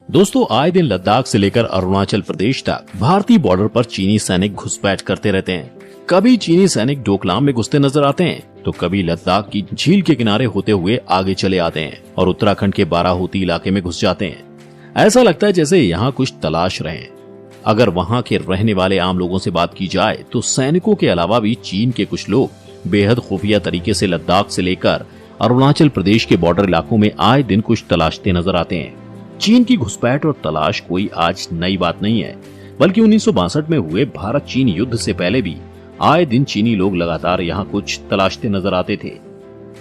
दोस्तों, आए दिन लद्दाख से लेकर अरुणाचल प्रदेश तक भारतीय बॉर्डर पर चीनी सैनिक घुसपैठ करते रहते हैं। कभी चीनी सैनिक डोकलाम में घुसते नजर आते हैं तो कभी लद्दाख की झील के किनारे होते हुए आगे चले आते हैं और उत्तराखंड के बाराहोती इलाके में घुस जाते हैं। ऐसा लगता है जैसे यहाँ कुछ तलाश रहे हैं। अगर वहाँ के रहने वाले आम लोगों से बात की जाए तो सैनिकों के अलावा भी चीन के कुछ लोग बेहद खुफिया तरीके से लद्दाख से लेकर अरुणाचल प्रदेश के बॉर्डर इलाकों में आए दिन कुछ तलाशते नजर आते हैं। चीन की घुसपैठ और तलाश कोई आज नई बात नहीं है, बल्कि 1962 में हुए भारत चीन युद्ध से पहले भी आए दिन चीनी लोग लगातार यहाँ कुछ तलाशते नजर आते थे।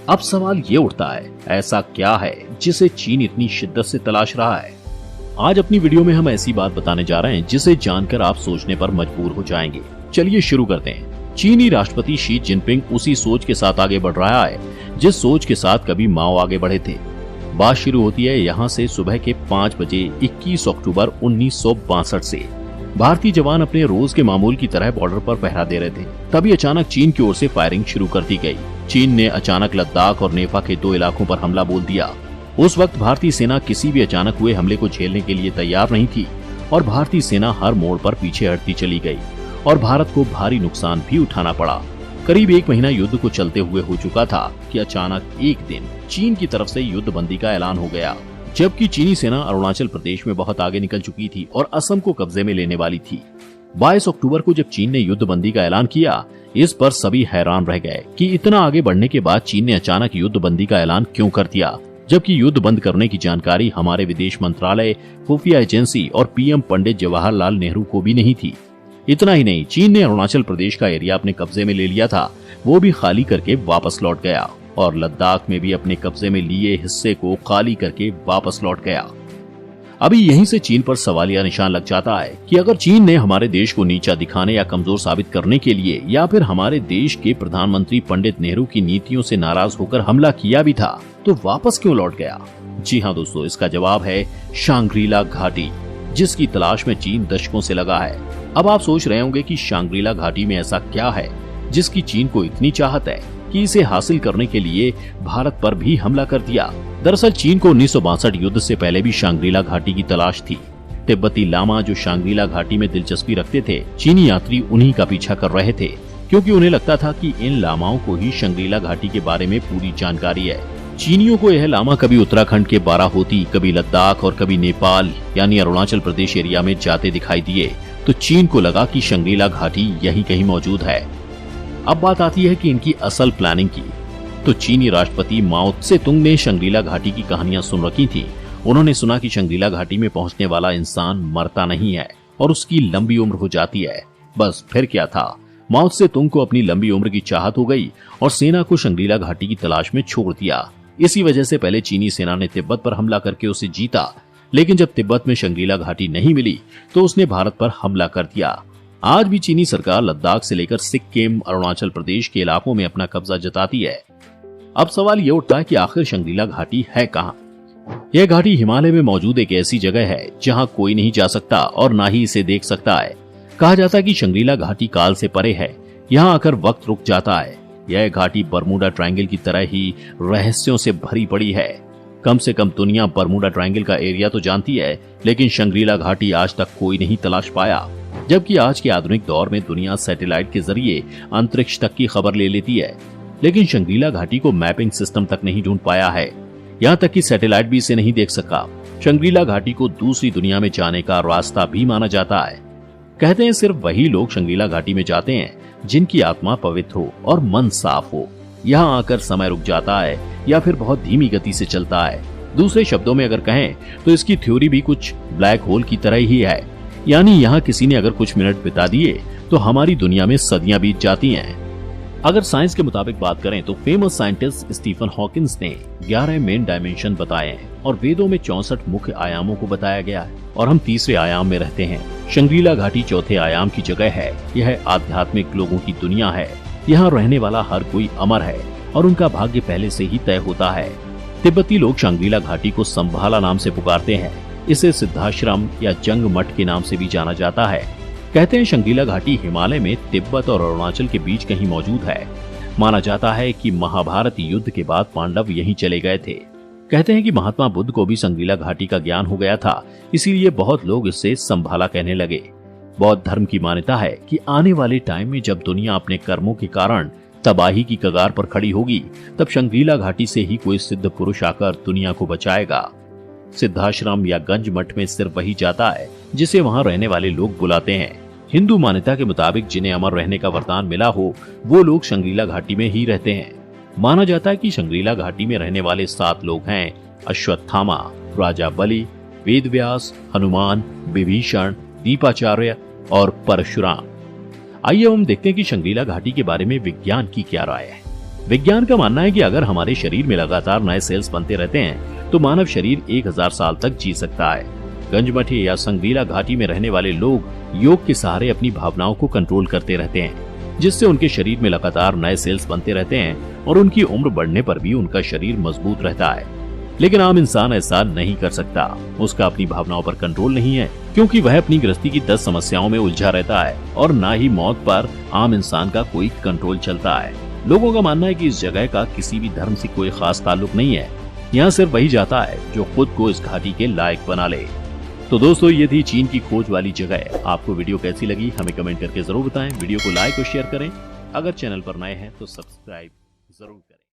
अब सवाल ये उठता है, ऐसा क्या है जिसे चीन इतनी शिद्दत से तलाश रहा है? आज अपनी वीडियो में हम ऐसी बात बताने जा रहे हैं जिसे जानकर आप सोचने पर मजबूर हो जाएंगे। चलिए शुरू करते हैं। चीनी राष्ट्रपति शी जिनपिंग उसी सोच के साथ आगे बढ़ रहा है जिस सोच के साथ कभी माओ आगे बढ़े थे। बात शुरू होती है यहाँ से सुबह के 5 बजे 21 अक्टूबर 1962 से। भारतीय जवान अपने रोज के मामूल की तरह बॉर्डर पर पहरा दे रहे थे। तभी अचानक चीन की ओर से फायरिंग शुरू कर दी गई। चीन ने अचानक लद्दाख और नेफा के 2 इलाकों पर हमला बोल दिया। उस वक्त भारतीय सेना किसी भी अचानक हुए हमले को झेलने के लिए तैयार नहीं थी और भारतीय सेना हर मोड़ पर पीछे हटती चली गई और भारत को भारी नुकसान भी उठाना पड़ा। करीब 1 महीना युद्ध को चलते हुए हो चुका था कि अचानक एक दिन चीन की तरफ से युद्ध बंदी का ऐलान हो गया, जबकि चीनी सेना अरुणाचल प्रदेश में बहुत आगे निकल चुकी थी और असम को कब्जे में लेने वाली थी। 22 अक्टूबर को जब चीन ने युद्ध बंदी का ऐलान किया, इस पर सभी हैरान रह गए कि इतना आगे बढ़ने के बाद चीन ने अचानक युद्ध बंदी का ऐलान क्यों कर दिया, जबकि युद्ध बंद करने की जानकारी हमारे विदेश मंत्रालय, खुफिया एजेंसी और पीएम पंडित जवाहरलाल नेहरू को भी नहीं थी। इतना ही नहीं, चीन ने अरुणाचल प्रदेश का एरिया अपने कब्जे में ले लिया था, वो भी खाली करके वापस लौट गया और लद्दाख में भी अपने कब्जे में लिए हिस्से को खाली करके वापस लौट गया। अभी यहीं से चीन पर सवालिया निशान लग जाता है कि अगर चीन ने हमारे देश को नीचा दिखाने या कमजोर साबित करने के लिए या फिर हमारे देश के प्रधानमंत्री पंडित नेहरू की नीतियों से नाराज होकर हमला किया भी था तो वापस क्यों लौट गया? जी हाँ दोस्तों, इसका जवाब है शांग्रीला घाटी, जिसकी तलाश में चीन दशकों से लगा है। अब आप सोच रहे होंगे कि शांग्रीला घाटी में ऐसा क्या है जिसकी चीन को इतनी चाहत है कि इसे हासिल करने के लिए भारत पर भी हमला कर दिया। दरअसल चीन को 1962 युद्ध से पहले भी शांग्रीला घाटी की तलाश थी। तिब्बती लामा जो शांग्रीला घाटी में दिलचस्पी रखते थे, चीनी यात्री उन्हीं का पीछा कर रहे थे, क्योंकि उन्हें लगता था कि इन लामाओं को ही शांग्रीला घाटी के बारे में पूरी जानकारी है। चीनियों को यह लामा कभी उत्तराखंड के बाराहोती, कभी लद्दाख और कभी नेपाल यानी अरुणाचल प्रदेश एरिया में जाते दिखाई दिए, तो चीन को लगा कि शांग्रीला घाटी यही कहीं मौजूद है। अब बात आती है कि इनकी असल प्लानिंग की। तो चीनी राष्ट्रपति माओ त्से तुंग ने शांग्रीला घाटी की कहानियां सुन रखी थी। उन्होंने सुना कि शांग्रीला घाटी में पहुंचने वाला इंसान मरता नहीं है और उसकी लंबी उम्र हो जाती है। बस फिर क्या था, माओ त्से तुंग को अपनी लंबी उम्र की चाहत हो गई और सेना को शांग्रीला घाटी की तलाश में छोड़ दिया। इसी वजह से पहले चीनी सेना ने तिब्बत पर हमला करके उसे जीता, लेकिन जब तिब्बत में शांग्रीला घाटी नहीं मिली तो उसने भारत पर हमला कर दिया। आज भी चीनी सरकार लद्दाख से लेकर सिक्किम, अरुणाचल प्रदेश के इलाकों में अपना कब्जा जताती है। अब सवाल ये उठता है कि आखिर शांग्रीला घाटी है कहाँ? यह घाटी हिमालय में मौजूद एक ऐसी जगह है जहाँ कोई नहीं जा सकता और ना ही इसे देख सकता है। कहा जाता है कि शांग्रीला घाटी काल से परे है, यहाँ आकर वक्त रुक जाता है। यह घाटी बरमूडा ट्रायंगल की तरह ही रहस्यों से भरी पड़ी है। कम से कम दुनिया बरमूडा ट्रायंगल का एरिया तो जानती है, लेकिन शांग्रीला घाटी आज तक कोई नहीं तलाश पाया। जबकि आज के आधुनिक दौर में दुनिया सैटेलाइट के जरिए अंतरिक्ष तक की खबर ले लेती है, लेकिन शांग्रीला घाटी को मैपिंग सिस्टम तक नहीं ढूंढ पाया है। यहाँ तक कि सैटेलाइट भी इसे नहीं देख सका। शांग्रीला घाटी को दूसरी दुनिया में जाने का रास्ता भी माना जाता है। कहते हैं सिर्फ वही लोग शांग्रीला घाटी में जाते हैं जिनकी आत्मा पवित्र हो और मन साफ हो। यहाँ आकर समय रुक जाता है या फिर बहुत धीमी गति से चलता है। दूसरे शब्दों में अगर कहें तो इसकी थ्योरी भी कुछ ब्लैक होल की तरह ही है, यानी यहाँ किसी ने अगर कुछ मिनट बिता दिए तो हमारी दुनिया में सदियां बीत जाती हैं। अगर साइंस के मुताबिक बात करें तो फेमस साइंटिस्ट स्टीफन हॉकिंस ने 11 मेन डायमेंशन बताए हैं और वेदों में 64 मुख्य आयामों को बताया गया है और हम तीसरे आयाम में रहते हैं। शांग्रीला घाटी चौथे आयाम की जगह है। यह आध्यात्मिक लोगों की दुनिया है। यहाँ रहने वाला हर कोई अमर है और उनका भाग्य पहले से ही तय होता है। तिब्बती लोग शांग्रीला घाटी को संभाला नाम से पुकारते हैं। इसे सिद्धाश्रम या जंग मठ के नाम से भी जाना जाता है। कहते हैं शांग्रीला घाटी हिमालय में तिब्बत और अरुणाचल के बीच कहीं मौजूद है। माना जाता है कि महाभारत युद्ध के बाद पांडव यहीं चले गए थे। कहते हैं कि महात्मा बुद्ध को भी संग्रीला घाटी का ज्ञान हो गया था, इसीलिए बहुत लोग इससे संभाला कहने लगे। बौद्ध धर्म की मान्यता है कि आने वाले टाइम में जब दुनिया अपने कर्मों के कारण तबाही की कगार पर खड़ी होगी, तब संग्रीला घाटी से ही कोई सिद्ध पुरुष आकर दुनिया को बचाएगा। सिद्धाश्रम या गंज मठ में सिर्फ वही जाता है जिसे वहां रहने वाले लोग बुलाते हैं। हिंदू मान्यता के मुताबिक जिन्हें अमर रहने का वरदान मिला हो, वो लोग संग्रीला घाटी में ही रहते हैं। माना जाता है कि संग्रीला घाटी में रहने वाले 7 लोग हैं: अश्वत्थामा, राजा बलि, वेदव्यास, हनुमान, विभीषण, दीपाचार्य और परशुराम। आइए हम देखते हैं कि संग्रीला घाटी के बारे में विज्ञान की क्या राय है। विज्ञान का मानना है कि अगर हमारे शरीर में लगातार नए सेल्स बनते रहते हैं तो मानव शरीर 1000 साल तक जी सकता है। गंजमठी या संग्रीला घाटी में रहने वाले लोग योग के सहारे अपनी भावनाओं को कंट्रोल करते रहते हैं, जिससे उनके शरीर में लगातार नए सेल्स बनते रहते हैं और उनकी उम्र बढ़ने पर भी उनका शरीर मजबूत रहता है। लेकिन आम इंसान ऐसा नहीं कर सकता। उसका अपनी भावनाओं पर कंट्रोल नहीं है, क्योंकि वह अपनी गृहस्थी की 10 समस्याओं में उलझा रहता है और ना ही मौत पर आम इंसान का कोई कंट्रोल चलता है। लोगों का मानना है कि इस जगह का किसी भी धर्म से कोई खास ताल्लुक नहीं है। यहाँ सिर्फ वही जाता है जो खुद को इस घाटी के लायक बना ले। तो दोस्तों, ये थी चीन की खोज वाली जगह। आपको वीडियो कैसी लगी हमें कमेंट करके जरूर बताएं। वीडियो को लाइक और शेयर करें। अगर चैनल पर नए हैं तो सब्सक्राइब जरूर।